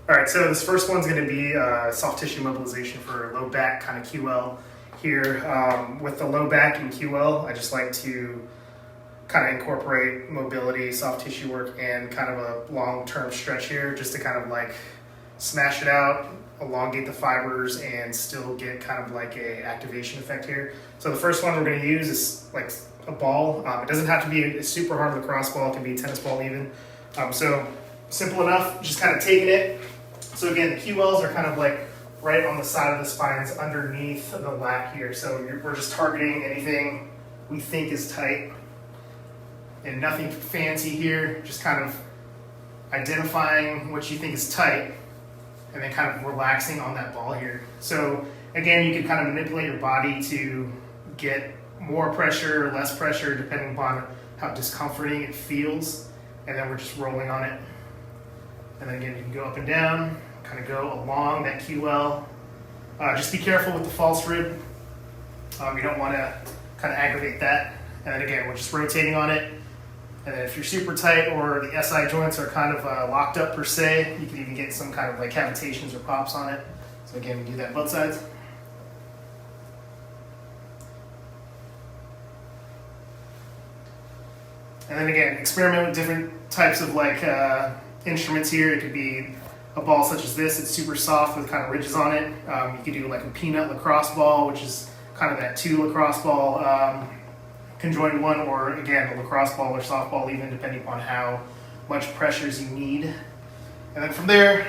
All right, so this first one's going to be soft tissue mobilization for low back kind of QL here. With the low back and QL, I just like to kind of incorporate mobility, soft tissue work, and kind of a long-term stretch here just to kind of like smash it out, elongate the fibers, and still get kind of like a activation effect here. So the first one we're going to use is like a ball. It doesn't have to be a super hard lacrosse ball. It can be a tennis ball even. So simple enough, just kind of taking it. So again, the QLs are kind of like right on the side of the spines underneath the lat here. So we're just targeting anything we think is tight and nothing fancy here. Just kind of identifying what you think is tight and then kind of relaxing on that ball here. So again, you can kind of manipulate your body to get more pressure or less pressure depending upon how discomforting it feels. And then we're just rolling on it. And then again, you can go up and down, kind of go along that QL. Just be careful with the false rib. You don't want to kind of aggravate that. And then again, we're just rotating on it. And then if you're super tight or the SI joints are kind of locked up per se, you can even get some kind of like cavitations or pops on it. So again, we do that both sides. And then again, experiment with different types of like instruments here. It could be a ball such as this. It's super soft with kind of ridges on it. You could do like a peanut lacrosse ball, which is kind of that 2 lacrosse ball conjoined one, or again, a lacrosse ball or softball even, depending upon how much pressures you need. And then from there,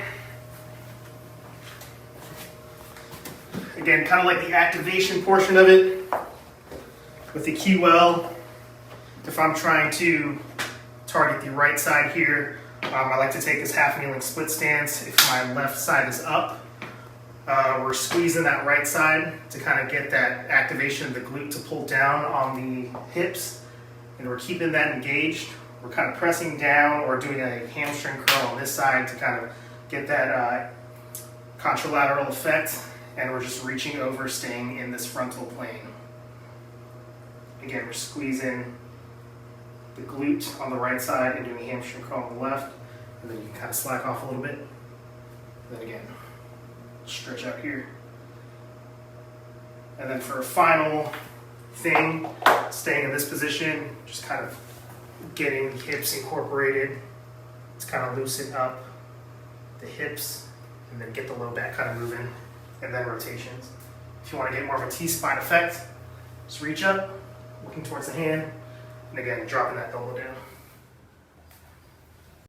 again, kind of like the activation portion of it with the QL. If I'm trying to target the right side here, I like to take this half kneeling split stance. If my left side is up, we're squeezing that right side to kind of get that activation of the glute to pull down on the hips, and we're keeping that engaged. We're kind of pressing down or doing a hamstring curl on this side to kind of get that contralateral effect, and we're just reaching over, staying in this frontal plane. Again, we're squeezing the glute on the right side and doing a hamstring curl on the left, and then you can kind of slack off a little bit. And then again, stretch out here. And then for a final thing, staying in this position, just kind of getting the hips incorporated. Let's kind of loosen up the hips and then get the low back kind of moving, and then rotations. If you want to get more of a T-spine effect, just reach up, looking towards the hand, and again, dropping that elbow down.